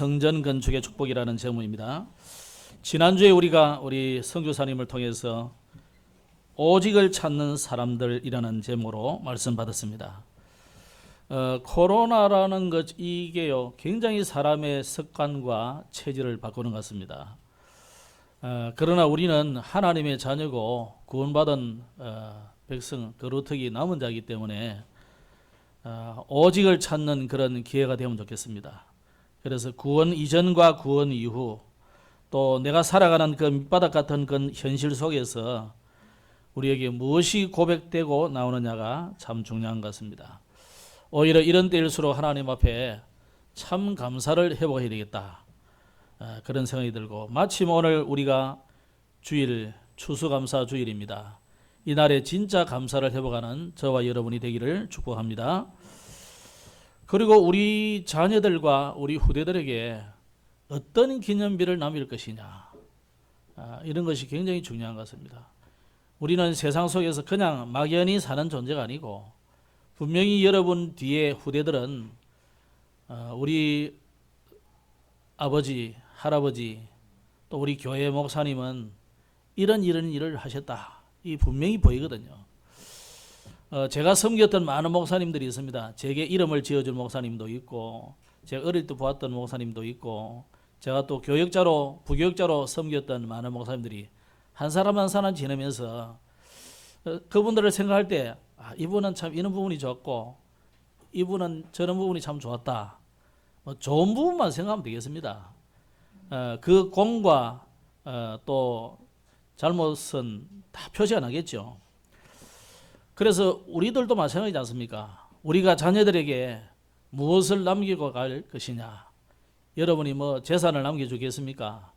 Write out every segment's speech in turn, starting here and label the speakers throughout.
Speaker 1: 성전 건축의 축복이라는 제목입니다. 지난주에 우리 선교사님을 통해서 오직을 찾는 사람들이라는 제목으로 말씀 받았습니다. 코로나라는 것 이게요 굉장히 사람의 습관과 체질을 바꾸는 것 같습니다. 그러나 우리는 하나님의 자녀고 구원받은 백성 거루터기 남은 자이기 때문에 오직을 찾는 그런 기회가 되면 좋겠습니다. 그래서 구원 이전과 구원 이후 또 내가 살아가는 그 밑바닥 같은 그 현실 속에서 우리에게 무엇이 고백되고 나오느냐가 참 중요한 것 같습니다. 오히려 이런 때일수록 하나님 앞에 참 감사를 해보아야 되겠다, 그런 생각이 들고, 마침 오늘 우리가 주일 추수감사 주일입니다. 이날에 진짜 감사를 해보가는 저와 여러분이 되기를 축복합니다. 그리고 우리 자녀들과 우리 후대들에게 어떤 기념비를 남길 것이냐, 이런 것이 굉장히 중요한 것 같습니다. 우리는 세상 속에서 그냥 막연히 사는 존재가 아니고 분명히 여러분 뒤에 후대들은 우리 아버지, 할아버지 또 우리 교회 목사님은 이런 일을 하셨다, 이 분명히 보이거든요. 제가 섬겼던 많은 목사님들이 있습니다. 제게 이름을 지어준 목사님도 있고, 제가 어릴 때 보았던 목사님도 있고, 제가 또 부교육자로 섬겼던 많은 목사님들이 한 사람 한 사람 지내면서 그분들을 생각할 때 이분은 참 이런 부분이 좋았고 이분은 저런 부분이 참 좋았다, 좋은 부분만 생각하면 되겠습니다. 그 공과 또 잘못은 다 표시 안 하겠죠. 그래서 우리들도 마찬가지지 않습니까? 우리가 자녀들에게 무엇을 남기고 갈 것이냐, 여러분이 재산을 남겨주겠습니까?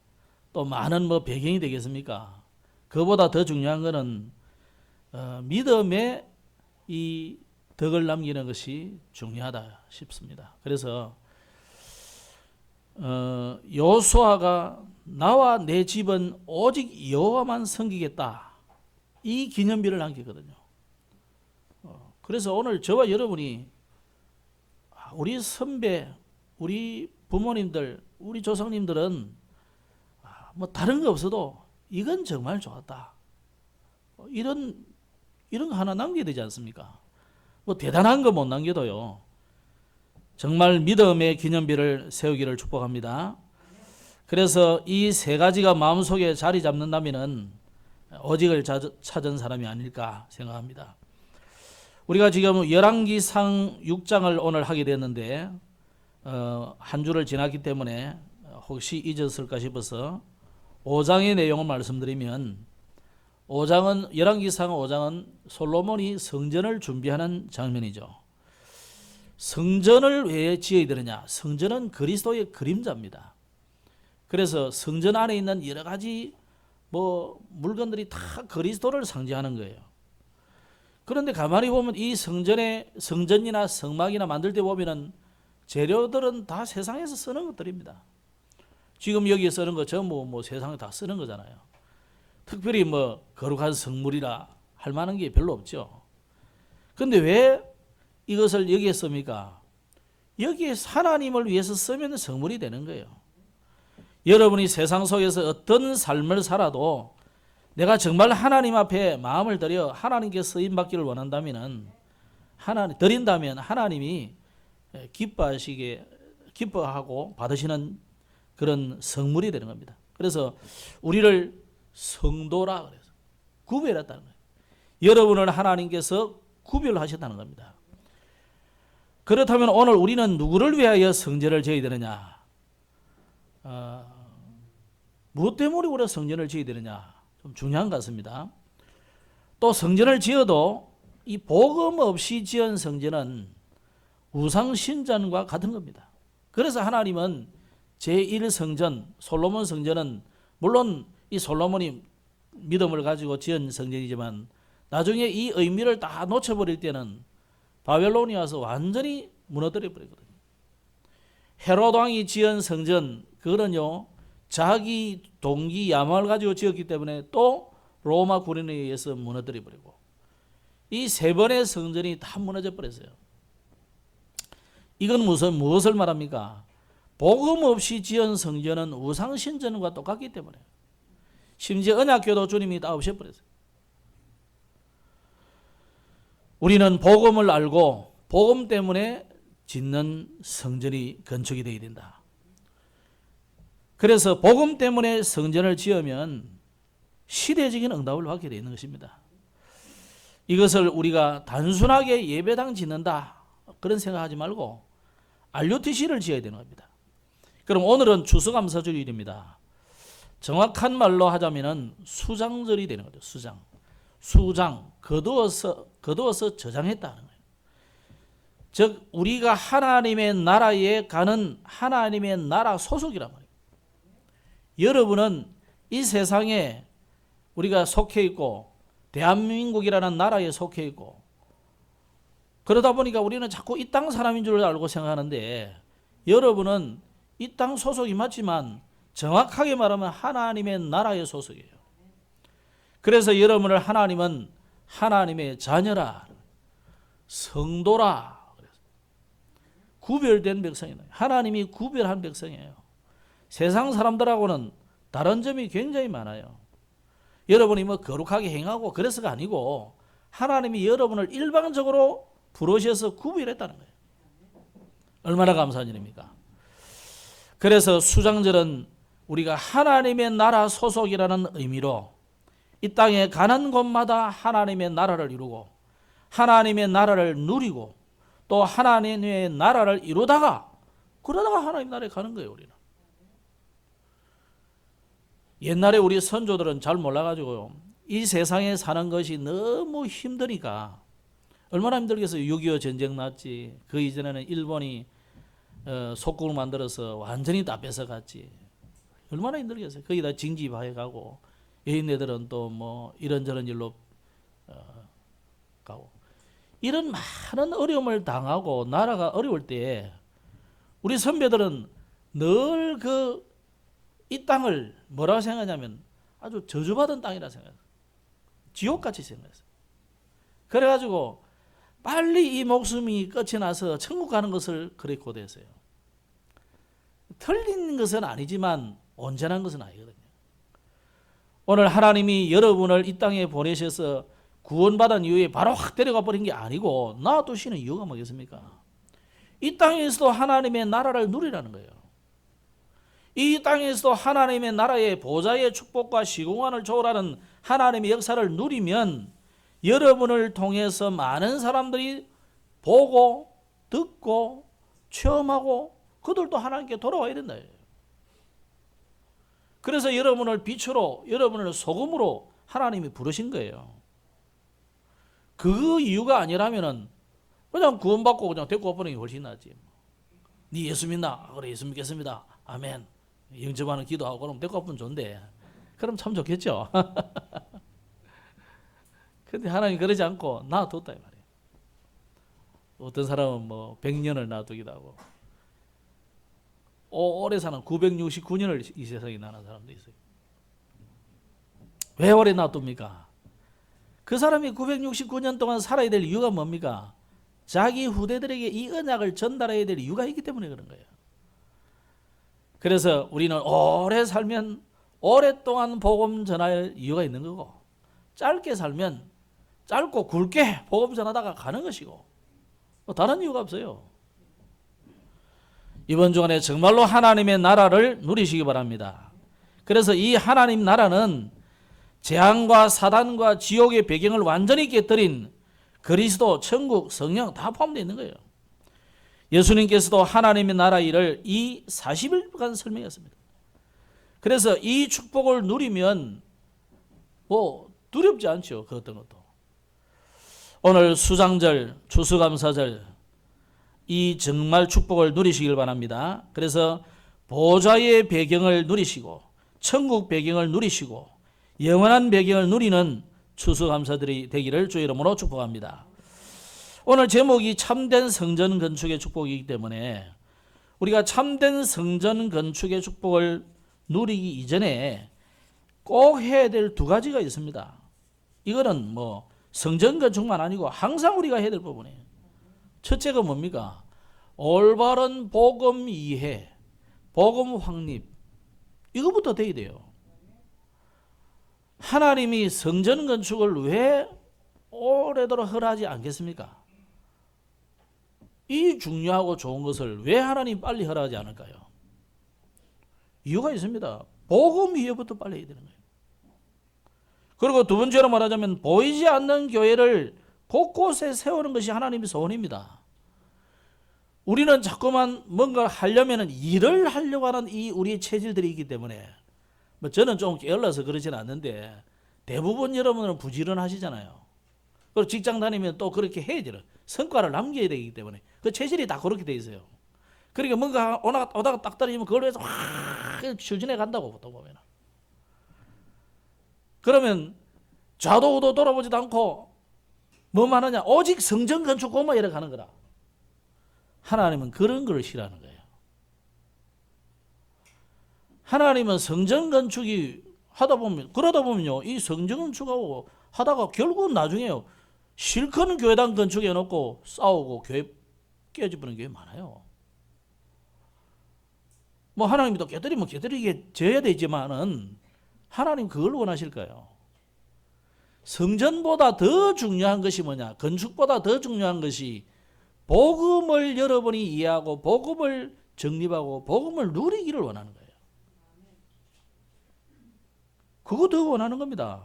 Speaker 1: 또 많은 배경이 되겠습니까? 그보다 더 중요한 것은 믿음의 이 덕을 남기는 것이 중요하다 싶습니다. 그래서 여호수아가 나와 내 집은 오직 여호와만 섬기겠다, 이 기념비를 남기거든요. 그래서 오늘 저와 여러분이 우리 선배, 우리 부모님들, 우리 조상님들은 다른 거 없어도 이건 정말 좋았다, 이런 거 하나 남겨야 되지 않습니까? 대단한 거 못 남겨도요, 정말 믿음의 기념비를 세우기를 축복합니다. 그래서 이 세 가지가 마음속에 자리 잡는다면 오직을 찾은 사람이 아닐까 생각합니다. 우리가 지금 열왕기상 6장을 오늘 하게 됐는데 한 주를 지났기 때문에 혹시 잊었을까 싶어서 5장의 내용을 말씀드리면, 열왕기상 5장은 솔로몬이 성전을 준비하는 장면이죠. 성전을 왜 지어야 되느냐? 성전은 그리스도의 그림자입니다. 그래서 성전 안에 있는 여러 가지 물건들이 다 그리스도를 상징하는 거예요. 그런데 가만히 보면 이 성전이나 성막이나 만들 때 보면은 재료들은 다 세상에서 쓰는 것들입니다. 지금 여기에 쓰는 거 전부 세상에 다 쓰는 거잖아요. 특별히 거룩한 성물이라 할 만한 게 별로 없죠. 그런데 왜 이것을 여기에 씁니까? 여기에 하나님을 위해서 쓰면 성물이 되는 거예요. 여러분이 세상 속에서 어떤 삶을 살아도 내가 정말 하나님 앞에 마음을 들여 하나님께 쓰임 받기를 원한다면, 드린다면 하나님이 기뻐하고 받으시는 그런 성물이 되는 겁니다. 그래서 우리를 성도라 그래서 구별했다는 거예요. 여러분을 하나님께서 구별하셨다는 겁니다. 그렇다면 오늘 우리는 누구를 위하여 성전을 지어야 되느냐? 무엇 때문에 우리가 성전을 지어야 되느냐? 좀 중요한 것 같습니다. 또 성전을 지어도 이 복음 없이 지은 성전은 우상신전과 같은 겁니다. 그래서 하나님은 제1성전 솔로몬 성전은 물론 이 솔로몬이 믿음을 가지고 지은 성전이지만 나중에 이 의미를 다 놓쳐버릴 때는 바벨론이 와서 완전히 무너뜨려 버리거든요. 헤롯 왕이 지은 성전, 그거는요 자기 동기 야망을 가지고 지었기 때문에 또 로마 군인에 의해서 무너뜨려 버리고, 이 세 번의 성전이 다 무너져 버렸어요. 이건 무엇을 말합니까? 복음 없이 지은 성전은 우상신전과 똑같기 때문에 심지어 언약궤도 주님이 다 없애버렸어요. 우리는 복음을 알고 복음 때문에 짓는 성전이 건축이 되어야 된다. 그래서 복음 때문에 성전을 지으면 시대적인 응답을 받게 되어 있는 것입니다. 이것을 우리가 단순하게 예배당 짓는다 그런 생각하지 말고 RUTC를 지어야 되는 겁니다. 그럼 오늘은 추수감사주일입니다. 정확한 말로 하자면 수장절이 되는 거죠. 수장, 거두어서 저장했다는 거예요. 즉 우리가 하나님의 나라에 가는 하나님의 나라 소속이란 말이에요. 여러분은 이 세상에 우리가 속해 있고 대한민국이라는 나라에 속해 있고 그러다 보니까 우리는 자꾸 이 땅 사람인 줄 알고 생각하는데 여러분은 이 땅 소속이 맞지만 정확하게 말하면 하나님의 나라의 소속이에요. 그래서 여러분을 하나님은 하나님의 자녀라, 성도라, 구별된 백성이에요. 하나님이 구별한 백성이에요. 세상 사람들하고는 다른 점이 굉장히 많아요. 여러분이 뭐 거룩하게 행하고 그래서가 아니고 하나님이 여러분을 일방적으로 부르셔서 구별했다는 거예요. 얼마나 감사한 일입니까? 그래서 수장절은 우리가 하나님의 나라 소속이라는 의미로 이 땅에 가는 곳마다 하나님의 나라를 이루고 하나님의 나라를 누리고 또 하나님의 나라를 이루다가 그러다가 하나님 나라에 가는 거예요. 우리는 옛날에 우리 선조들은 잘 몰라가지고 이 세상에 사는 것이 너무 힘드니까 얼마나 힘들겠어요. 6.25 전쟁 났지. 그 이전에는 일본이 속국을 만들어서 완전히 다 뺏어갔지. 얼마나 힘들겠어요. 거기다 징집해가고 여인네들은 또 뭐 이런저런 일로 가고 이런 많은 어려움을 당하고 나라가 어려울 때 우리 선배들은 늘 이 땅을 뭐라고 생각하냐면 아주 저주받은 땅이라 생각해요. 지옥같이 생각했어요. 그래가지고 빨리 이 목숨이 끝이 나서 천국 가는 것을 그렇게 고대했어요. 틀린 것은 아니지만 온전한 것은 아니거든요. 오늘 하나님이 여러분을 이 땅에 보내셔서 구원받은 이후에 바로 확 데려가 버린 게 아니고 놔두시는 이유가 뭐겠습니까? 이 땅에서도 하나님의 나라를 누리라는 거예요. 이 땅에서도 하나님의 나라의 보좌의 축복과 시공간을 초월하는 하나님의 역사를 누리면 여러분을 통해서 많은 사람들이 보고 듣고 체험하고 그들도 하나님께 돌아와야 된다. 그래서 여러분을 빛으로 여러분을 소금으로 하나님이 부르신 거예요. 그 이유가 아니라면은 그냥 구원받고 그냥 데리고 와버리는 게 훨씬 낫지. 네 예수 믿나? 그래 예수 믿겠습니다. 아멘. 영접하는 기도하고 그럼 데리고 와보면 좋은데 그럼 참 좋겠죠. 근데 하나님 그러지 않고 놔뒀다 이 말이에요. 어떤 사람은 뭐 100년을 놔두기도 하고 오래 사는 969년을 이 세상에 나는 사람도 있어요. 왜 오래 놔둡니까? 그 사람이 969년 동안 살아야 될 이유가 뭡니까? 자기 후대들에게 이 언약을 전달해야 될 이유가 있기 때문에 그런 거예요. 그래서 우리는 오래 살면 오랫동안 복음 전할 이유가 있는 거고 짧게 살면 짧고 굵게 복음 전하다가 가는 것이고 뭐 다른 이유가 없어요. 이번 주간에 정말로 하나님의 나라를 누리시기 바랍니다. 그래서 이 하나님 나라는 재앙과 사단과 지옥의 배경을 완전히 깨뜨린 그리스도, 천국, 성령 다 포함되어 있는 거예요. 예수님께서도 하나님의 나라 일을 이 40일간 설명했습니다. 그래서 이 축복을 누리면 뭐 두렵지 않죠. 그 어떤 것도. 오늘 수장절, 추수감사절 이 정말 축복을 누리시길 바랍니다. 그래서 보좌의 배경을 누리시고 천국 배경을 누리시고 영원한 배경을 누리는 추수감사들이 되기를 주의 이름으로 축복합니다. 오늘 제목이 참된 성전 건축의 축복이기 때문에 우리가 참된 성전 건축의 축복을 누리기 이전에 꼭 해야 될 두 가지가 있습니다. 이거는 뭐 성전 건축만 아니고 항상 우리가 해야 될 부분이에요. 첫째가 뭡니까? 올바른 복음 이해, 복음 확립, 이거부터 돼야 돼요. 하나님이 성전 건축을 왜 오래도록 허락하지 않겠습니까? 이 중요하고 좋은 것을 왜 하나님 빨리 허락하지 않을까요? 이유가 있습니다. 복음 이후부터 빨리 해야 되는 거예요. 그리고 두 번째로 말하자면 보이지 않는 교회를 곳곳에 세우는 것이 하나님의 소원입니다. 우리는 자꾸만 뭔가 하려면 일을 하려고 하는 이 우리의 체질들이 있기 때문에, 뭐 저는 좀 게을러서 그러지는 않는데 대부분 여러분은 부지런하시잖아요. 그리고 직장 다니면 또 그렇게 해야 돼요. 성과를 남겨야 되기 때문에 그 체질이 다 그렇게 돼 있어요. 그러니까 뭔가 오다가 딱 떨어지면 그걸 위해서 확 추진해 간다고 보통 보면. 그러면 좌도우도 돌아보지도 않고 뭐만 하냐, 오직 성전 건축 고만 이렇게 가는 거라. 하나님은 그런 걸 싫어하는 거예요. 하나님은 성전 건축이 그러다 보면요, 이 성전 건축하고 하다가 결국은 나중에요, 실컷 교회당 건축해 놓고 싸우고 교회 깨져버리는 교회 많아요. 뭐 하나님이 또 깨뜨리면 깨뜨리게 져야 되지만은 하나님 그걸 원하실까요? 성전보다 더 중요한 것이 뭐냐? 건축보다 더 중요한 것이 복음을 여러분이 이해하고 복음을 정립하고 복음을 누리기를 원하는 거예요. 그거 더 원하는 겁니다.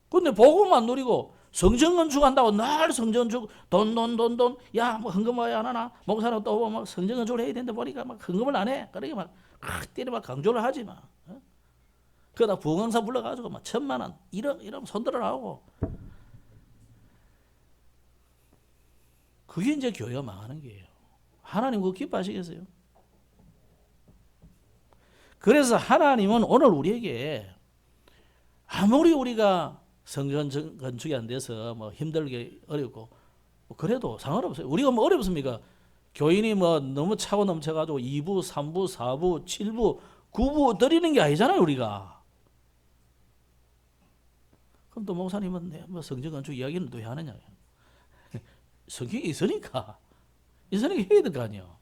Speaker 1: 근데 복음 안 누리고 성전 건축한다고 날 성전 건축 돈 야 뭐 헌금을 안 하나? 목사는 또 막 성전 건축을 해야 되는데 보니까 막 헌금을 안 해. 그러니까 막 때려 막 강조를 하지 마. 그러다 부흥강사 불러가지고 막 1,000,000원 1억 이러면 손들어 하고, 그게 이제 교회가 망하는 거예요. 하나님 그거 기뻐하시겠어요? 그래서 하나님은 오늘 우리에게 아무리 우리가 성전 건축이 안 돼서 뭐 힘들게 어렵고 뭐 그래도 상관없어요. 우리가 뭐 어렵습니까? 교인이 뭐 너무 차고 넘쳐가지고 2부, 3부, 4부, 7부, 9부 드리는 게 아니잖아요, 우리가. 그럼 또 목사님은 뭐 성전 건축 이야기는 왜 하느냐? 성경이 있으니까 해야 될 거 아니에요.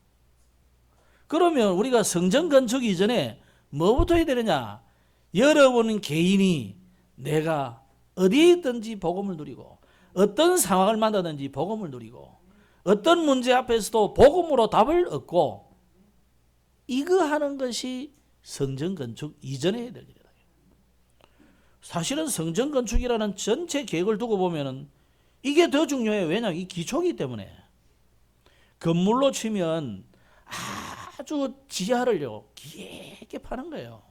Speaker 1: 그러면 우리가 성전 건축 이전에 뭐부터 해야 되느냐? 여러분 개인이 내가 어디에 있든지 복음을 누리고 어떤 상황을 만나든지 복음을 누리고 어떤 문제 앞에서도 복음으로 답을 얻고, 이거 하는 것이 성전 건축 이전에 해야 될 일이다. 사실은 성전 건축이라는 전체 계획을 두고 보면은 이게 더 중요해요. 왜냐하면 이 기초이기 때문에. 건물로 치면 아주 지하를요 깊게 파는 거예요.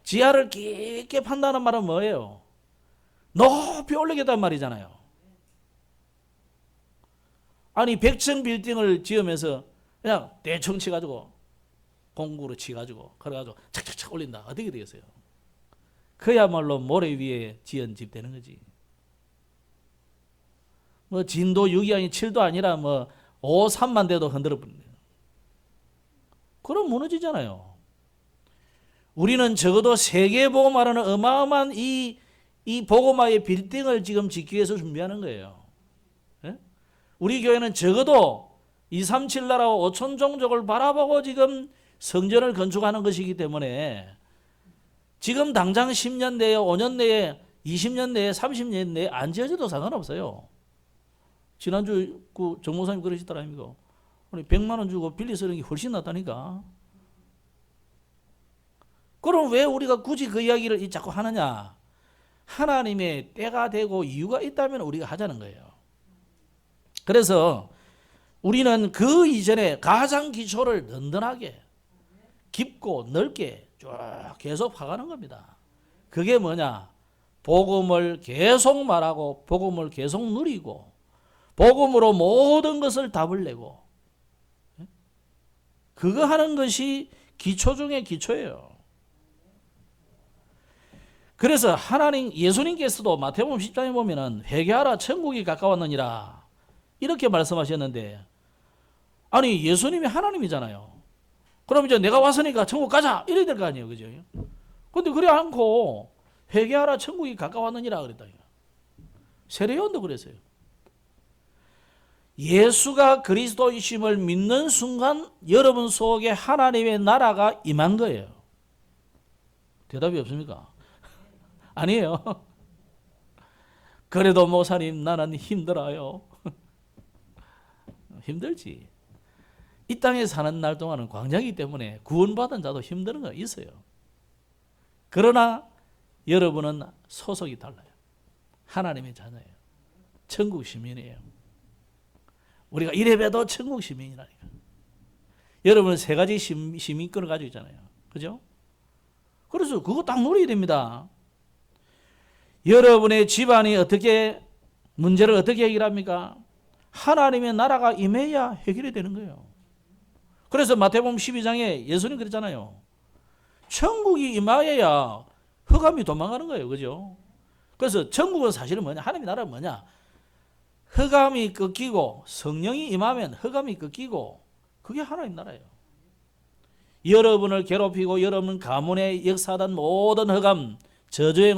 Speaker 1: 지하를 깊게 판다는 말은 뭐예요? 높이 올리겠다는 말이잖아요. 아니 100층 빌딩을 지으면서 그냥 대충 치가지고 공구로 치가지고 그래가지고 착착착 올린다. 어떻게 되겠어요? 그야말로 모래 위에 지은 집 되는 거지. 뭐 진도 6이 아니 7도 아니라 뭐 5, 3만 돼도 흔들어 버리네요. 그럼 무너지잖아요. 우리는 적어도 세계 복음화라는 어마어마한 이 복음화의 빌딩을 지금 짓기 위해서 준비하는 거예요. 예? 우리 교회는 적어도 237 나라와 5천 종족을 바라보고 지금 성전을 건축하는 것이기 때문에 지금 당장 10년 내에 5년 내에 20년 내에 30년 내에 안 지어져도 상관없어요. 지난주 그 정목사님 그러시더라 아닙니까? 100만 원 주고 빌리 쓰는 게 훨씬 낫다니까. 그럼 왜 우리가 굳이 그 이야기를 자꾸 하느냐? 하나님의 때가 되고 이유가 있다면 우리가 하자는 거예요. 그래서 우리는 그 이전에 가장 기초를 든든하게 깊고 넓게 쭉 계속 파가는 겁니다. 그게 뭐냐? 복음을 계속 말하고 복음을 계속 누리고 복음으로 모든 것을 답을 내고, 그거 하는 것이 기초 중에 기초예요. 그래서 예수님께서도 마태복음 10장에 보면은 회개하라 천국이 가까웠느니라 이렇게 말씀하셨는데, 아니 예수님이 하나님이잖아요. 그럼 이제 내가 왔으니까 천국 가자 이래야 될 거 아니에요, 그죠? 근데 그래 않고 회개하라 천국이 가까웠느니라 그랬다. 세례요한도 그랬어요. 예수가 그리스도이심을 믿는 순간 여러분 속에 하나님의 나라가 임한 거예요. 대답이 없습니까? 아니에요. 그래도 목사님 나는 힘들어요. 힘들지. 이 땅에 사는 날 동안은 광야이기 때문에 구원받은 자도 힘든 거 있어요. 그러나 여러분은 소속이 달라요. 하나님의 자녀예요. 천국 시민이에요. 우리가 이래봬도 천국 시민이라니까. 여러분은 세 가지 시민권을 가지고 있잖아요. 그죠? 그래서 그거 딱 누려야 됩니다. 여러분의 집안이 어떻게 문제를 어떻게 해결합니까? 하나님의 나라가 임해야 해결이 되는 거예요. 그래서 마태복음 12장에 예수님 그랬잖아요. 천국이 임하여야 흑암이 도망가는 거예요. 그죠? 그래서 천국은 사실은 뭐냐? 하나님의 나라는 뭐냐? 흑암이 꺾이고 성령이 임하면 흑암이 꺾이고 그게 하나님 나라예요. 여러분을 괴롭히고 여러분 가문에 역사하던 모든 흑암, 저주의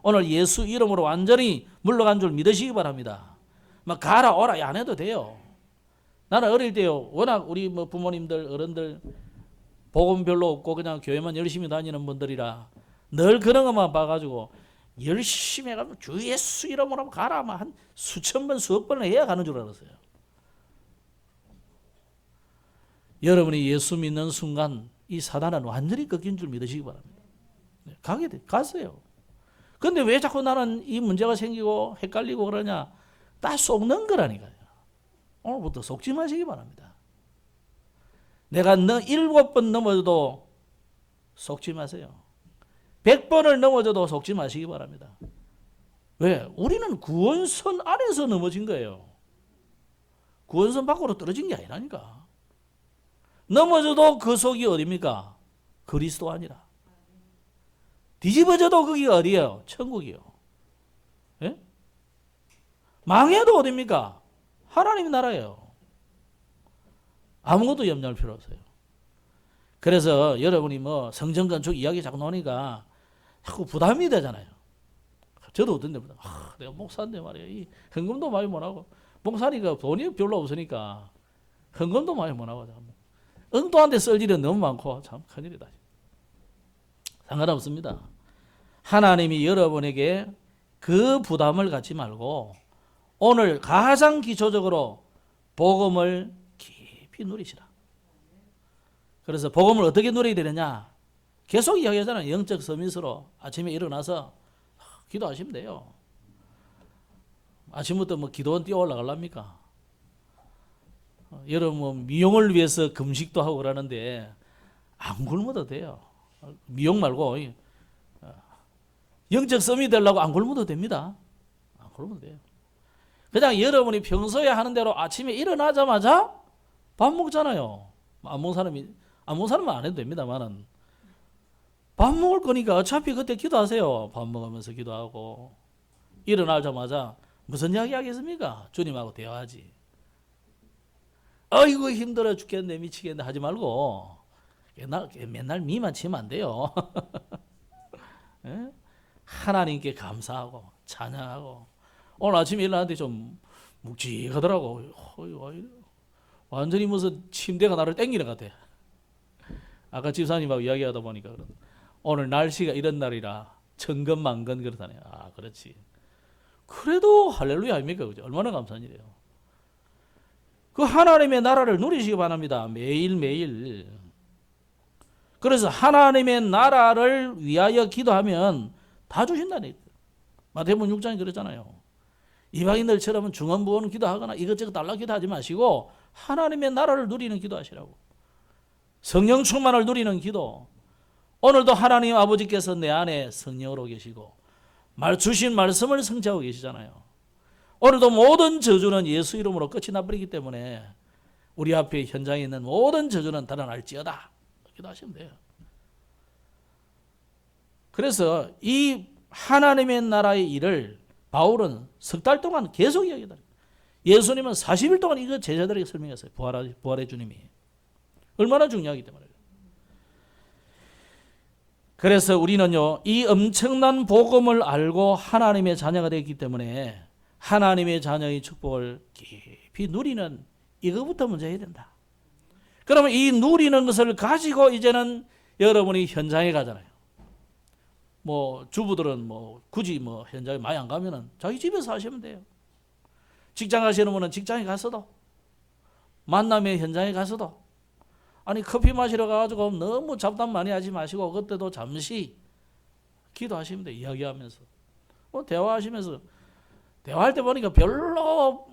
Speaker 1: 오늘 예수 이름으로 완전히 물러간 줄 믿으시기 바랍니다. 막 가라 오라 안 해도 돼요. 나는 어릴 때요, 워낙 우리 부모님들 어른들 복음 별로 없고 그냥 교회만 열심히 다니는 분들이라 늘 그런 것만 봐가지고 열심히 해가지고 주 예수 이름으로 가라 한 수천 번 수억 번을 해야 가는 줄 알았어요. 여러분이 예수 믿는 순간 이 사단은 완전히 꺾인 줄 믿으시기 바랍니다. 갔어요. 근데 왜 자꾸 나는 이 문제가 생기고 헷갈리고 그러냐? 다 속는 거라니까요. 오늘부터 속지 마시기 바랍니다. 내가 7번 넘어져도 속지 마세요. 100번을 넘어져도 속지 마시기 바랍니다. 왜? 우리는 구원선 안에서 넘어진 거예요. 구원선 밖으로 떨어진 게 아니라니까. 넘어져도 그 속이 어디입니까? 그리스도 아니라. 뒤집어져도 거기가 어디예요? 천국이요. 예? 망해도 어디입니까? 하나님 나라예요. 아무것도 염려할 필요 없어요. 그래서 여러분이 성전 건축 이야기 자꾸 나오니까 자꾸 부담이 되잖아요. 저도 어떤 데보다 내가 목사인데 말이야. 이 헌금도 많이 못 하고 목사니까 돈이 별로 없으니까 헌금도 많이 못 하고 엉뚱한데 쓸 일은 너무 많고 참 큰일이다. 상관없습니다. 하나님이 여러분에게 그 부담을 갖지 말고 오늘 가장 기초적으로 복음을 깊이 누리시라. 그래서 복음을 어떻게 누려야 되느냐? 계속 이야기하잖아요. 영적 서밋으로 아침에 일어나서 기도하시면 돼요. 아침부터 기도원 뛰어 올라가랍니까? 여러분 미용을 위해서 금식도 하고 그러는데 안 굶어도 돼요. 미용 말고 영적 서밋 되려고 안 굶어도 됩니다. 안 굶어도 돼요. 그냥 여러분이 평소에 하는 대로 아침에 일어나자마자 밥 먹잖아요. 안 먹는 사람은 안 해도 됩니다만은 밥 먹을 거니까 어차피 그때 기도하세요. 밥 먹으면서 기도하고 일어나자마자 무슨 이야기 하겠습니까? 주님하고 대화하지. 아이고 힘들어 죽겠네 미치겠네 하지 말고 맨날 미만 치면 안 돼요. 예? 하나님께 감사하고 찬양하고 오늘 아침에 일어났는데 좀 묵직하더라고. 완전히 무슨 침대가 나를 땡기는 것 같아. 아까 집사님하고 이야기하다 보니까 오늘 날씨가 이런 날이라 천근만근 그렇다네요. 아 그렇지. 그래도 할렐루야 아닙니까? 그죠? 얼마나 감사한 일이에요. 그 하나님의 나라를 누리시기 바랍니다. 매일매일. 그래서 하나님의 나라를 위하여 기도하면 다 주신다는 거예요. 마태복음 6장에 그랬잖아요. 이방인들처럼 중언부언 기도하거나 이것저것 달라 기도하지 마시고 하나님의 나라를 누리는 기도하시라고. 성령 충만을 누리는 기도. 오늘도 하나님 아버지께서 내 안에 성령으로 계시고 주신 말씀을 성취하고 계시잖아요. 오늘도 모든 저주는 예수 이름으로 끝이 나버리기 때문에 우리 앞에 현장에 있는 모든 저주는 달아날지어다. 기도하시면 돼요. 그래서 이 하나님의 나라의 일을 바울은 석 달 동안 계속 이야기하다. 예수님은 40일 동안 이거 제자들에게 설명했어요. 부활의 주님이. 얼마나 중요하기 때문에. 그래서 우리는요, 이 엄청난 복음을 알고 하나님의 자녀가 되기 때문에 하나님의 자녀의 축복을 깊이 깊이 누리는 이거부터 먼저 해야 된다. 그러면 이 누리는 것을 가지고 이제는 여러분이 현장에 가잖아요. 뭐 주부들은 뭐 굳이 뭐 현장에 많이 안 가면은 자기 집에서 하시면 돼요. 직장 가시는 분은 직장에 가서도, 만남의 현장에 가서도, 아니 커피 마시러 가가지고 너무 잡담 많이 하지 마시고 그때도 잠시 기도하시면 돼요. 이야기하면서 뭐 대화하시면서, 대화할 때 보니까 별로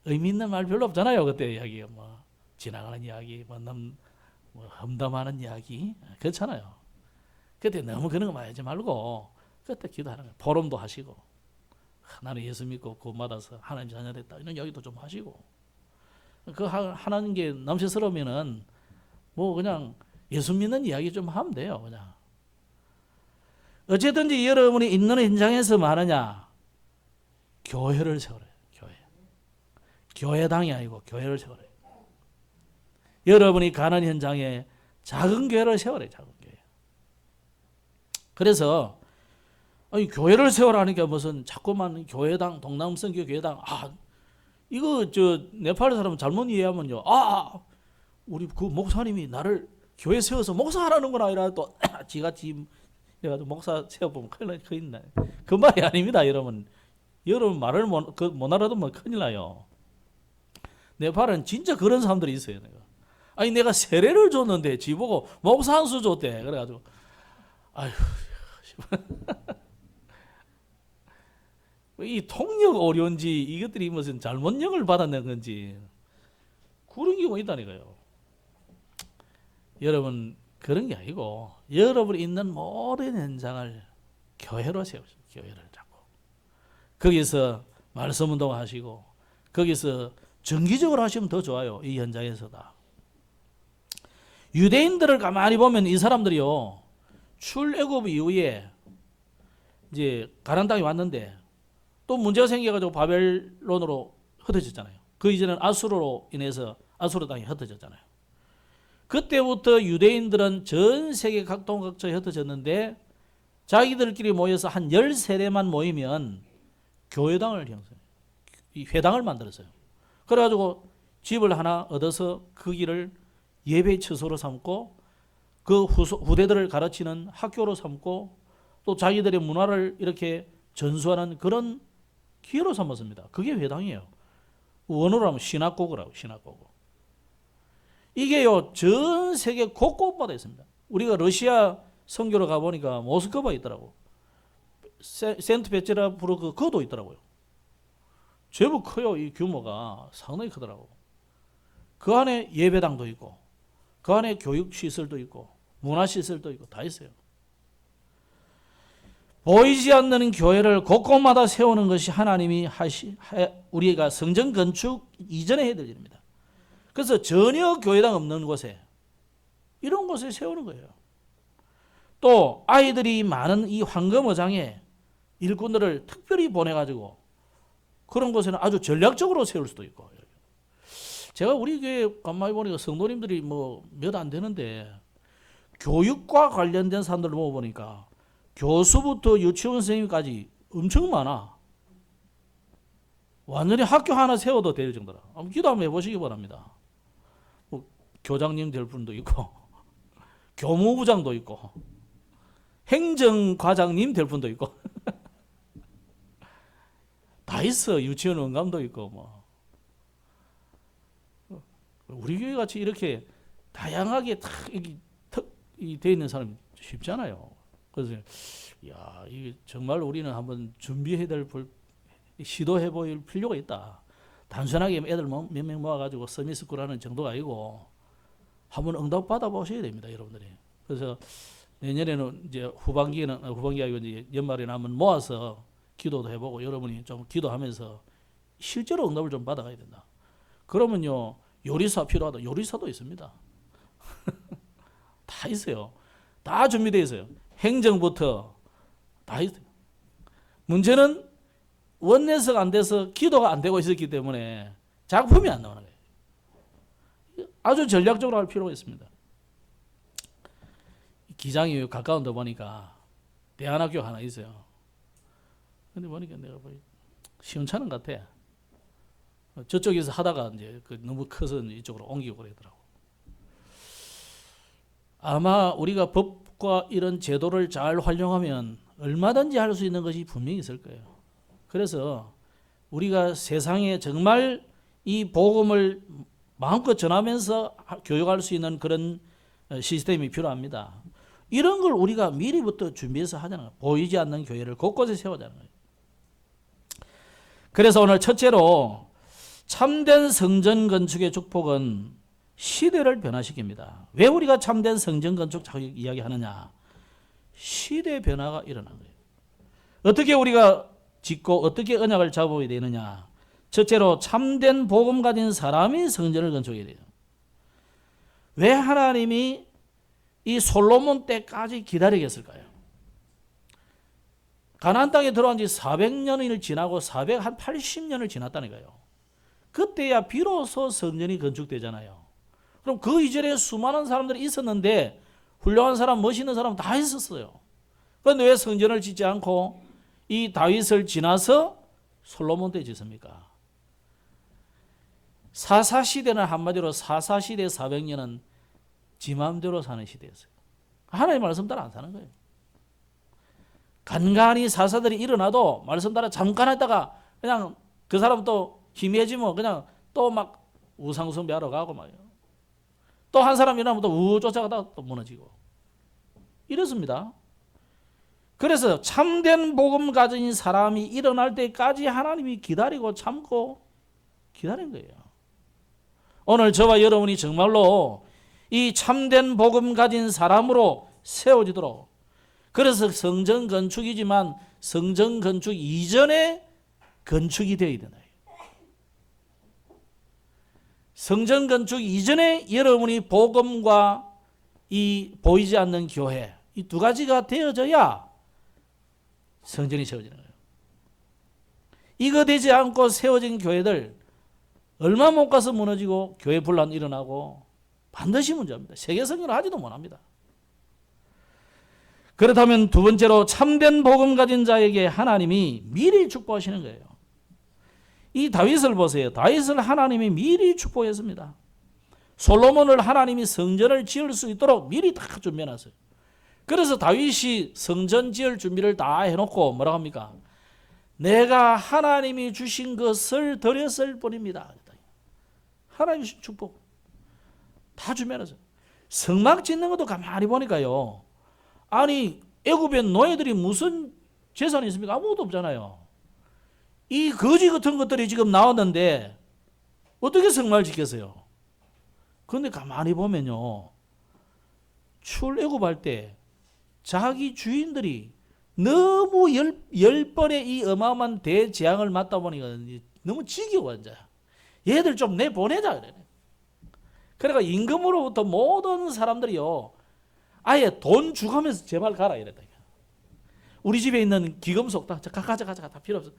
Speaker 1: 의미 있는 말 별로 없잖아요. 그때 이야기가 뭐 지나가는 이야기, 뭐 험담하는 이야기 그렇잖아요. 그때 너무 그런 거 많이 하지 말고 그때 기도하는 거예요. 포럼도 하시고, 나는 예수 믿고 구원받아서 하나님 자녀 됐다 이런 이야기도 좀 하시고, 그 하나님 게 남새스러우면은 뭐 그냥 예수 믿는 이야기 좀 하면 돼요. 그냥 어쨌든지 여러분이 있는 현장에서 뭐 하느냐, 교회를 세워라. 교회당이 아니고 교회를 세워라. 여러분이 가는 현장에 작은 교회를 세워라. 작은 교회. 그래서 아니, 교회를 세워라니까 무슨 자꾸만 교회당, 동남선교 교회당, 이거 네팔 사람 잘못 이해하면요, 우리 그 목사님이 나를 교회 세워서 목사하라는구나 이라 또 지가 해가지고 목사 세워보면 큰일 나요. 그 말이 아닙니다, 여러분. 여러분 말을 못 알아두면 큰일 나요. 네팔은 진짜 그런 사람들이 있어요. 내가 세례를 줬는데 지보고 목사 한 수 줬대. 그래가지고 아휴 이 통역 어려운지 이것들이 무슨 잘못역을 받아낸 건지 그런 경우가 있다니까요. 여러분 그런 게 아니고 여러분이 있는 모든 현장을 교회로 세우세요. 교회를 잡고 거기서 말씀 운동하시고 거기서 정기적으로 하시면 더 좋아요. 이 현장에서다. 유대인들을 가만히 보면 이 사람들이요, 출애굽 이후에 이제 가나안 땅에 왔는데 또 문제가 생겨가지고 바벨론으로 흩어졌잖아요. 그 이전에는 아수르로 인해서 아수르 땅이 흩어졌잖아요. 그때부터 유대인들은 전 세계 각동각처에 흩어졌는데 자기들끼리 모여서 한 10세대만 모이면 교회당을 형성해요. 이 회당을 만들었어요. 그래가지고 집을 하나 얻어서 거기를 예배 처소로 삼고 그 후대들을 가르치는 학교로 삼고 또 자기들의 문화를 이렇게 전수하는 그런 기회로 삼았습니다. 그게 회당이에요. 원어로 하면 시나고그라고, 시나고그. 이게요, 전 세계 곳곳마다 있습니다. 우리가 러시아 선교로 가보니까 모스크바에 있더라고. 센트페테르부르크 그것도 있더라고요. 제법 커요. 이 규모가 상당히 크더라고. 그 안에 예배당도 있고 그 안에 교육시설도 있고 문화시설도 있고 다 있어요. 보이지 않는 교회를 곳곳마다 세우는 것이 하나님이 우리가 성전 건축 이전에 해야 될 일입니다. 그래서 전혀 교회당 없는 곳에 이런 곳에 세우는 거예요. 또 아이들이 많은 이 황금어장에 일꾼들을 특별히 보내가지고 그런 곳에는 아주 전략적으로 세울 수도 있고. 제가 우리 교회 가만히 보니까 성도님들이 뭐 몇 안 되는데 교육과 관련된 사람들을 모아보니까 교수부터 유치원 선생님까지 엄청 많아. 완전히 학교 하나 세워도 될 정도라. 한번 기도 한번 해보시기 바랍니다. 뭐 교장님 될 분도 있고 교무부장도 있고 행정과장님 될 분도 있고 다 있어. 유치원 원감도 있고 뭐. 우리 교회 같이 이렇게 다양하게 돼 있는 사람이 쉽잖아요. 그래서 이게 정말 우리는 한번 준비해야 될 시도해 보일 필요가 있다. 단순하게 애들 몇 명 모아가지고 서밋스쿨 하는 정도가 아니고 한번 응답 받아 보셔야 됩니다, 여러분들이. 그래서 내년에는 이제 후반기 아니고 이제 연말에는 한번 모아서 기도도 해보고 여러분이 좀 기도하면서 실제로 응답을 좀 받아가야 된다. 그러면요, 요리사 필요하다. 요리사도 있습니다. 다 있어요. 다 준비되어 있어요. 행정부터 다 있어요. 문제는 원내석 안 돼서 기도가 안 되고 있었기 때문에 작품이 안 나오는 거예요. 아주 전략적으로 할 필요가 있습니다. 기장이 가까운 데 보니까 대안학교 하나 있어요. 근데 보니까 내가 시원찮은 것 같아. 저쪽에서 하다가 이제 너무 커서 이쪽으로 옮기고 그러더라고. 아마 우리가 법과 이런 제도를 잘 활용하면 얼마든지 할 수 있는 것이 분명히 있을 거예요. 그래서 우리가 세상에 정말 이 복음을 마음껏 전하면서 교육할 수 있는 그런 시스템이 필요합니다. 이런 걸 우리가 미리부터 준비해서 하자는 거예요. 보이지 않는 교회를 곳곳에 세우자는 거예요. 그래서 오늘 첫째로 참된 성전 건축의 축복은 시대를 변화시킵니다. 왜 우리가 참된 성전 건축 자꾸 이야기하느냐? 시대 변화가 일어난 거예요. 어떻게 우리가 짓고 어떻게 언약을 잡아야 되느냐? 첫째로 참된 복음 가진 사람이 성전을 건축해야 돼요. 왜 하나님이 이 솔로몬 때까지 기다리게 했을까요? 가나안 땅에 들어온 지 400년을 지나고 480년을 지났다니까요. 그때야 비로소 성전이 건축되잖아요. 그럼 그 이전에 수많은 사람들이 있었는데 훌륭한 사람, 멋있는 사람 다 있었어요. 그런데 왜 성전을 짓지 않고 이 다윗을 지나서 솔로몬 때 짓습니까? 사사시대는 한마디로 사사시대 400년은 지 마음대로 사는 시대였어요. 하나님 말씀 따라 안 사는 거예요. 간간히 사사들이 일어나도 말씀 따라 잠깐 했다가 그냥 그 사람 또 희미해지면 그냥 또 막 우상숭배하러 가고 말이에요. 또 한 사람 일어나면 또 우 쫓아가다가 또 무너지고 이렇습니다. 그래서 참된 복음 가진 사람이 일어날 때까지 하나님이 기다리고 참고 기다린 거예요. 오늘 저와 여러분이 정말로 이 참된 복음 가진 사람으로 세워지도록, 그래서 성전 건축이지만 성전 건축 이전에 건축이 되어야 되나요? 성전 건축 이전에 여러분이 복음과 이 보이지 않는 교회, 이 두 가지가 되어져야 성전이 세워지는 거예요. 이거 되지 않고 세워진 교회들 얼마 못 가서 무너지고 교회 분란 일어나고 반드시 문제입니다. 세계 성전을 하지도 못합니다. 그렇다면 두 번째로 참된 복음 가진 자에게 하나님이 미리 축복하시는 거예요. 이 다윗을 보세요. 다윗을 하나님이 미리 축복했습니다. 솔로몬을 하나님이 성전을 지을 수 있도록 미리 다 준비해놨어요. 그래서 다윗이 성전 지을 준비를 다 해놓고 뭐라고 합니까? 내가 하나님이 주신 것을 드렸을 뿐입니다. 하나님이 주신 축복 다 준비해놨어요. 성막 짓는 것도 가만히 보니까요, 아니 애굽의 노예들이 무슨 재산이 있습니까? 아무것도 없잖아요. 이 거지 같은 것들이 지금 나왔는데 어떻게 성막을 짓겠어요? 그런데 가만히 보면요, 출애굽할 때 자기 주인들이 너무 열 번의 이 어마어마한 대재앙을 맞다 보니까 너무 지겨워 이제. 얘들 좀 내보내자 그래. 그러니까 임금으로부터 모든 사람들이요, 아예 돈 주가면서 제발 가라 이랬다. 우리 집에 있는 기금속 다 가자 다 필요 없어.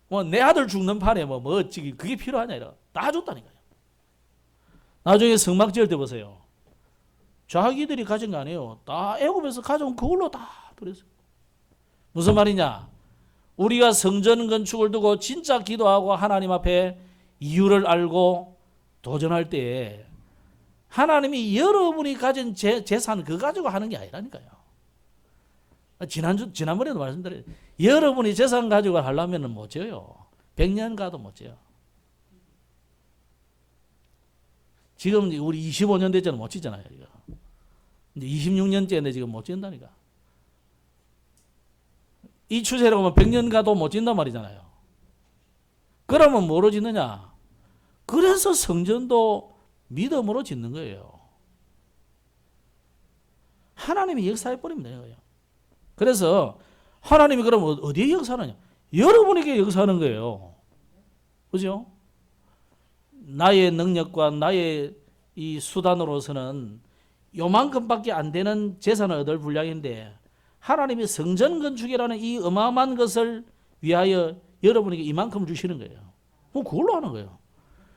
Speaker 1: 뭐 내 아들 죽는 판에 뭐 어찌 그게 필요하냐 이러. 다 줬다니까요. 나중에 성막 지을 때 보세요. 자기들이 가진 거 아니에요. 다 애굽에서 가져온 그걸로 다 드렸어요. 무슨 말이냐? 우리가 성전 건축을 두고 진짜 기도하고 하나님 앞에 이유를 알고 도전할 때 하나님이 여러분이 가진 재산 그거 가지고 하는 게 아니라니까요. 지난번에도 말씀드렸어요. 여러분이 재산 가지고 하려면 못 져요. 100년 가도 못 져요. 지금 우리 25년 됐잖아요. 못 지잖아요. 이제 26년째인데 지금 못 짓는다니까. 이 추세로 보면 100년 가도 못 짓는단 말이잖아요. 그러면 뭐로 짓느냐? 그래서 성전도 믿음으로 짓는 거예요. 하나님이 역사해버리면 되는 거예요. 그래서 하나님이 그러면 어디에 역사하느냐? 여러분에게 역사하는 거예요. 그죠? 나의 능력과 나의 이 수단으로서는 요만큼밖에 안 되는 재산을 얻을 분량인데 하나님이 성전 건축이라는 이 어마어마한 것을 위하여 여러분에게 이만큼 주시는 거예요. 뭐 그걸로 하는 거예요.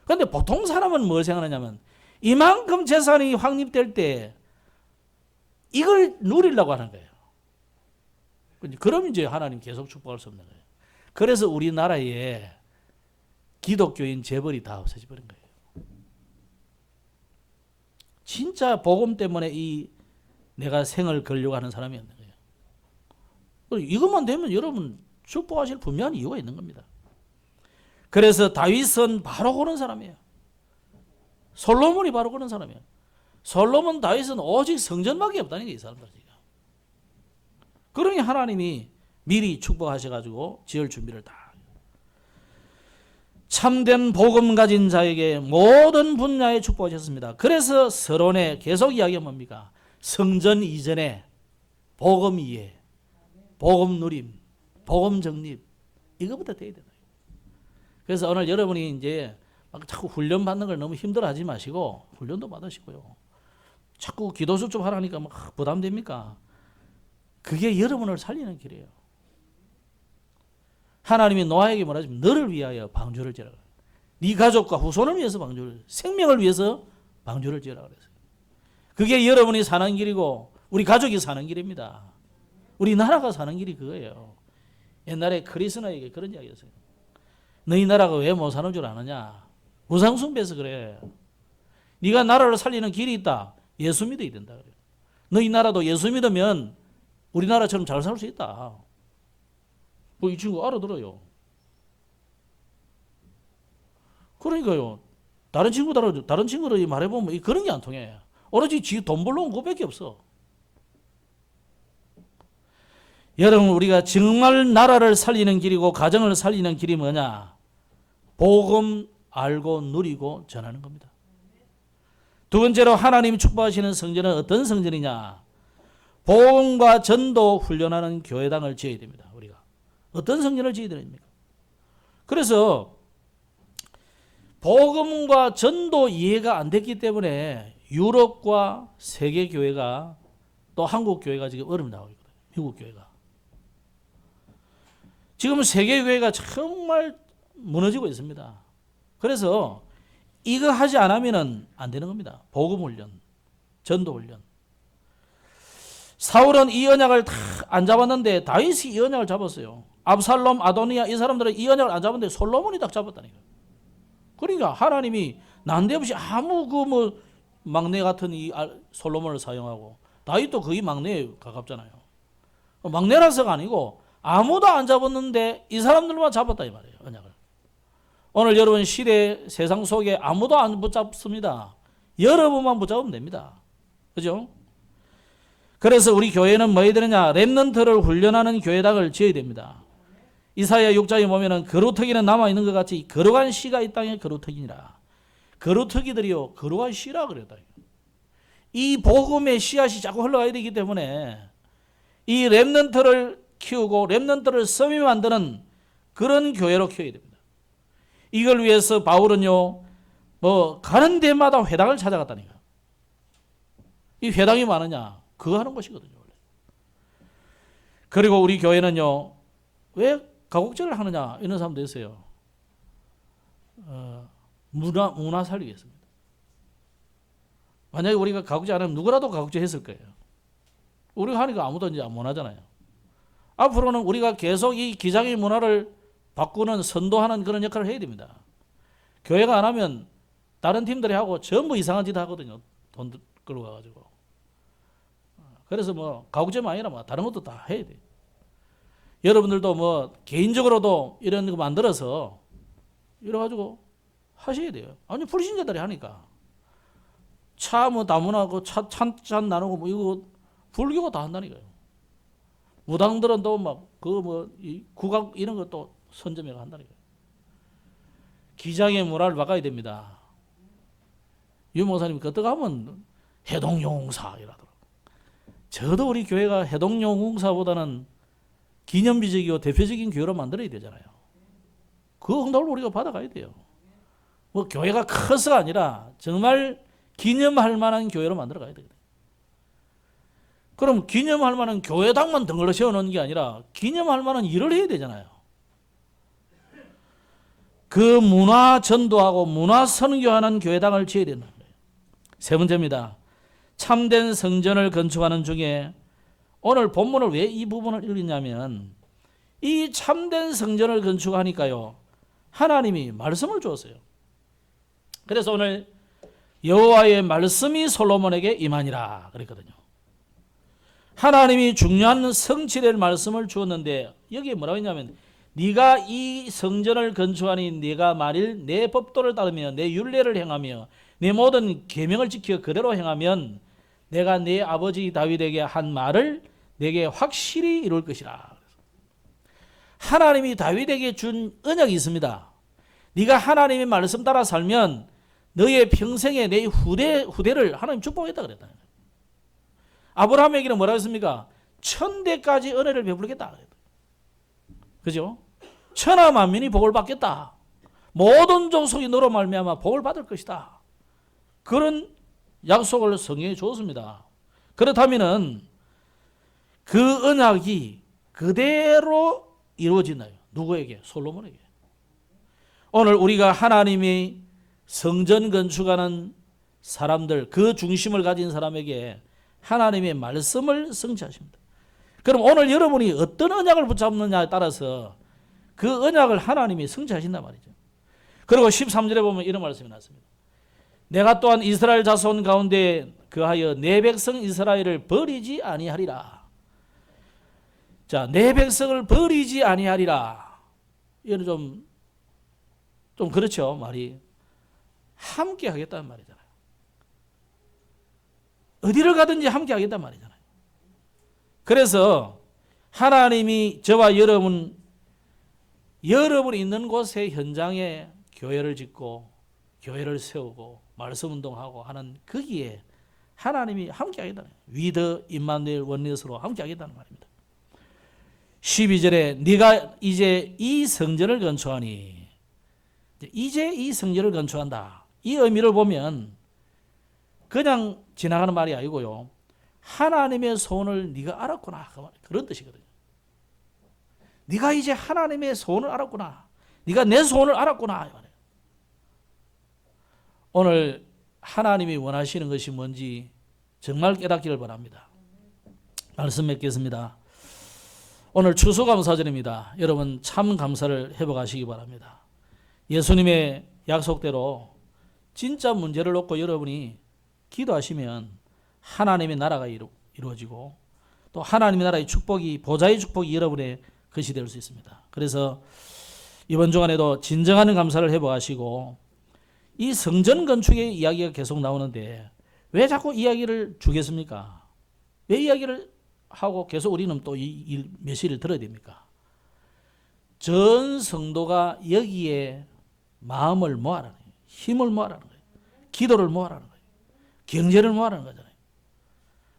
Speaker 1: 그런데 보통 사람은 뭘 생각하냐면 이만큼 재산이 확립될 때 이걸 누리려고 하는 거예요. 그럼 이제 하나님 계속 축복할 수 없는 거예요. 그래서 우리나라에 기독교인 재벌이 다 없어져 버린 거예요. 진짜 복음 때문에 내가 생을 걸려고 하는 사람이었는 거예요. 이것만 되면 여러분 축복하실 분명한 이유가 있는 겁니다. 그래서 다윗은 바로 그런 사람이에요. 솔로몬이 바로 그런 사람이에요. 솔로몬, 다윗은 오직 성전밖에 없다는 게 이 사람들. 그러니 하나님이 미리 축복하셔가지고 지을 준비를 다. 참된 복음 가진 자에게 모든 분야에 축복하셨습니다. 그래서 서론에 계속 이야기가 뭡니까? 성전 이전에 복음 이해, 복음 누림, 복음 정립, 이거부터 돼야 된다. 그래서 오늘 여러분이 이제 막 자꾸 훈련 받는 걸 너무 힘들어하지 마시고 훈련도 받으시고요. 자꾸 기도수 좀 하라니까 막 부담됩니까? 그게 여러분을 살리는 길이에요. 하나님이 노아에게 말하자면 너를 위하여 방주를 지으라. 네 가족과 후손을 위해서 방주를, 생명을 위해서 방주를 지으라 그랬어요. 그게 여러분이 사는 길이고 우리 가족이 사는 길입니다. 우리 나라가 사는 길이 그거예요. 옛날에 크리스나에게 그런 이야기였어요. 너희 나라가 왜 못 사는 줄 아느냐? 우상숭배해서 그래. 네가 나라를 살리는 길이 있다. 예수 믿어야 된다 그래요. 너희 나라도 예수 믿으면 우리나라처럼 잘 살 수 있다. 이 친구 알아들어요. 그러니까요. 다른 친구들이 말해보면 그런 게 안 통해. 오로지 지 돈 벌러 온 그거밖에 없어. 여러분, 우리가 정말 나라를 살리는 길이고 가정을 살리는 길이 뭐냐? 복음 알고 누리고 전하는 겁니다. 두 번째로 하나님이 축복하시는 성전은 어떤 성전이냐? 복음과 전도 훈련하는 교회당을 지어야 됩니다. 우리가 어떤 성전을 지어야 됩니까? 그래서 복음과 전도 이해가 안 됐기 때문에 유럽과 세계 교회가 또 한국 교회가 지금 어려움이 나오고 있거든요. 미국 교회가 지금 세계 교회가 정말 무너지고 있습니다. 그래서 이거 하지 않으면 안 되는 겁니다. 복음 훈련, 전도 훈련. 사울은 이 언약을 다 안 잡았는데 다윗이 이 언약을 잡았어요. 압살롬, 아도니아 이 사람들은 이 언약을 안 잡았는데 솔로몬이 딱 잡았다니까. 그러니까 하나님이 난데없이 아무 막내 같은 이 솔로몬을 사용하고 다윗도 거의 막내에 가깝잖아요. 막내라서가 아니고 아무도 안 잡았는데 이 사람들만 잡았다 이 말이에요. 언약을. 오늘 여러분 시대 세상 속에 아무도 안 붙잡습니다. 여러분만 붙잡으면 됩니다. 그죠? 그래서 우리 교회는 뭐 해야 되느냐? 렘넌트를 훈련하는 교회당을 지어야 됩니다. 이사야 6장에 보면은 거루터기는 남아있는 것 같이 거룩한 씨가 이 땅에 거루터기니라. 거루터기들이요 거룩한 씨라 그랬다. 이 복음의 씨앗이 자꾸 흘러가야 되기 때문에 이 렘넌트를 키우고 렘넌트를 섬이 만드는 그런 교회로 키워야 됩니다. 이걸 위해서 바울은요 가는 데마다 회당을 찾아갔다니까. 이 회당이 많으냐? 그거 하는 것이거든요. 원래. 그리고 우리 교회는요 왜 가곡절을 하느냐 이런 사람도 있어요. 문화 살리겠습니다. 만약에 우리가 가곡절 안 하면 누구라도 가곡절 했을 거예요. 우리가 하니까 아무도 이제 못 하잖아요. 앞으로는 우리가 계속 이 기장의 문화를 바꾸는 선도하는 그런 역할을 해야 됩니다. 교회가 안 하면 다른 팀들이 하고 전부 이상한 짓 하거든요. 돈 끌고 가가지고. 그래서 가구제만 아니라 다른 것도 다 해야 돼요. 여러분들도 개인적으로도 이런 거 만들어서 이래가지고 하셔야 돼요. 아니 불신자들이 하니까 차 다문하고 찬 나누고 이거 불교가 다 한다니까요. 무당들은 또 이 국악 이런 것도 선점해가 한다니까요. 기장의 문화를 바꿔야 됩니다. 유 목사님이 그때 가면 해동용사 이라더라고요. 저도 우리 교회가 해동용사보다는 기념비적이고 대표적인 교회로 만들어야 되잖아요. 그 응답을 우리가 받아가야 돼요. 교회가 커서가 아니라 정말 기념할 만한 교회로 만들어가야 되거든요. 그럼 기념할 만한 교회당만 덩그러 세워놓는 게 아니라 기념할 만한 일을 해야 되잖아요. 그 문화 전도하고 문화 선교하는 교회당을 지어야 되는 거예요. 세 번째입니다. 참된 성전을 건축하는 중에 오늘 본문을 왜 이 부분을 읽었냐면 이 참된 성전을 건축하니까요, 하나님이 말씀을 주었어요. 그래서 오늘 여호와의 말씀이 솔로몬에게 임하니라 그랬거든요. 하나님이 중요한 성취될 말씀을 주었는데 여기에 뭐라고 했냐면, 네가 이 성전을 건축하니 네가 만일 내 법도를 따르며 내 율례를 행하며 내 모든 계명을 지켜 그대로 행하면 내가 네 아버지 다윗에게 한 말을 내게 확실히 이룰 것이라. 하나님이 다윗에게 준 언약이 있습니다. 네가 하나님의 말씀 따라 살면 너의 평생에 내 후대를 하나님 축복했다 그랬다. 아브라함에게는 뭐라고 했습니까? 1000대까지 은혜를 베풀겠다. 그죠? 천하 만민이 복을 받겠다. 모든 족속이 너로 말미암아 복을 받을 것이다. 그런 약속을 성경에 주었습니다. 그렇다면은 그 언약이 그대로 이루어지나요? 누구에게? 솔로몬에게. 오늘 우리가 하나님이 성전 건축하는 사람들, 그 중심을 가진 사람에게 하나님의 말씀을 성취하십니다. 그럼 오늘 여러분이 어떤 언약을 붙잡느냐에 따라서 그 언약을 하나님이 성취하신단 말이죠. 그리고 13절에 보면 이런 말씀이 나왔습니다. 내가 또한 이스라엘 자손 가운데 그하여 내 백성 이스라엘을 버리지 아니하리라. 자, 내 백성을 버리지 아니하리라. 이건 좀 그렇죠, 말이. 함께 하겠다는 말이잖아요. 어디를 가든지 함께 하겠다는 말이잖아요. 그래서 하나님이 저와 여러분이 있는 곳에 현장에 교회를 짓고 교회를 세우고 말씀 운동하고 하는 거기에 하나님이 함께 하겠다는 거예요. 위드 임마누엘 원리스로 함께 하겠다는 말입니다. 12절에 네가 이제 이 성전을 건축하니, 이제 이 성전을 건축한다. 이 의미를 보면 그냥 지나가는 말이 아니고요, 하나님의 소원을 네가 알았구나, 그런 뜻이거든요. 네가 이제 하나님의 소원을 알았구나, 네가 내 소원을 알았구나. 오늘 하나님이 원하시는 것이 뭔지 정말 깨닫기를 바랍니다. 말씀 맺겠습니다. 오늘 추수감사절입니다. 여러분 참 감사를 해보가시기 바랍니다. 예수님의 약속대로 진짜 문제를 놓고 여러분이 기도하시면 하나님의 나라가 이루어지고 또 하나님의 나라의 축복이, 보좌의 축복이 여러분의 것이 될 수 있습니다. 그래서 이번 주간에도 진정한 감사를 해보가시고, 이 성전 건축의 이야기가 계속 나오는데 왜 자꾸 이야기를 주겠습니까? 왜 이야기를 하고 계속 우리는 또 이 메시지를 들어야 됩니까? 전 성도가 여기에 마음을 모아라는 거예요. 힘을 모아라는 거예요. 기도를 모아라는 거예요. 경제를 모아라는 거잖아요.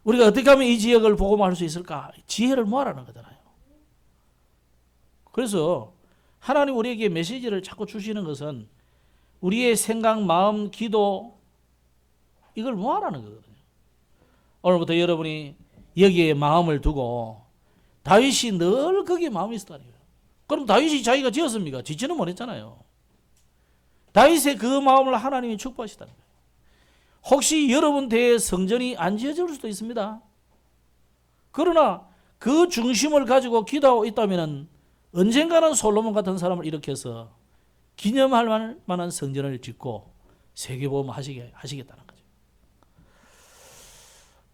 Speaker 1: 우리가 어떻게 하면 이 지역을 복음화할 수 있을까? 지혜를 모아라는 거잖아요. 그래서 하나님 우리에게 메시지를 자꾸 주시는 것은 우리의 생각, 마음, 기도, 이걸 모아라는 거거든요. 오늘부터 여러분이 여기에 마음을 두고, 다윗이 늘 거기에 마음이 있었다는 거예요. 그럼 다윗이 자기가 지었습니까? 짓지는 못했잖아요. 다윗의 그 마음을 하나님이 축복하시다는 거예요. 혹시 여러분 대에 성전이 안 지어질 수도 있습니다. 그러나 그 중심을 가지고 기도하고 있다면 언젠가는 솔로몬 같은 사람을 일으켜서 기념할 만한 성전을 짓고 세계보험 하시겠다는 거죠.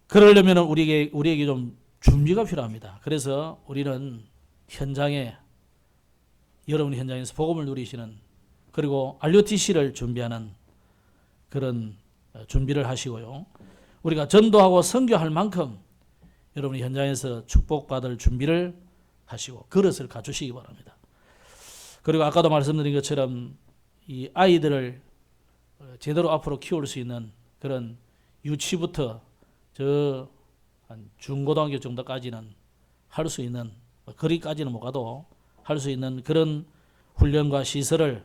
Speaker 1: 그러려면 우리에게 좀 준비가 필요합니다. 그래서 우리는 현장에, 여러분 현장에서 복음을 누리시는, 그리고 RUTC를 준비하는 그런 준비를 하시고요. 우리가 전도하고 선교할 만큼 여러분이 현장에서 축복받을 준비를 하시고 그릇을 갖추시기 바랍니다. 그리고 아까도 말씀드린 것처럼 이 아이들을 제대로 앞으로 키울 수 있는 그런 유치부터 저 한 중고등학교 정도까지는 할 수 있는, 거기까지는 못 가도 할 수 있는 그런 훈련과 시설을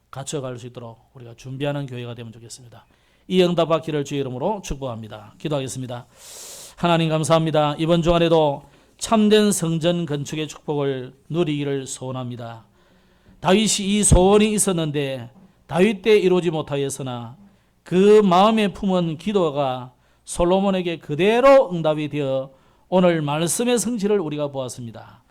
Speaker 1: 갖춰갈 수 있도록 우리가 준비하는 교회가 되면 좋겠습니다. 이 응답 받기를 주의 이름으로 축복합니다. 기도하겠습니다. 하나님 감사합니다. 이번 주간에도 참된 성전 건축의 축복을 누리기를 소원합니다. 다윗이 이 소원이 있었는데 다윗 때 이루지 못하였으나 그 마음에 품은 기도가 솔로몬에게 그대로 응답이 되어 오늘 말씀의 성취를 우리가 보았습니다.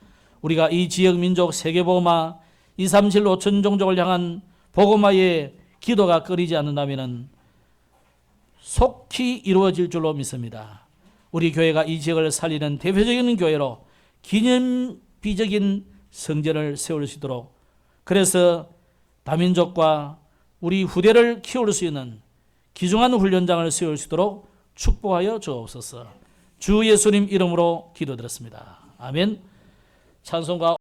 Speaker 1: 우리가 이 지역 민족 세계복음화 237 5천 종족을 향한 복음화의 기도가 끊이지 않는다면 속히 이루어질 줄로 믿습니다. 우리 교회가 이 지역을 살리는 대표적인 교회로 기념비적인 성전을 세울 수 있도록, 그래서 다민족과 우리 후대를 키울 수 있는 귀중한 훈련장을 세울 수 있도록 축복하여 주옵소서. 주 예수님 이름으로 기도드렸습니다. 아멘. 찬송가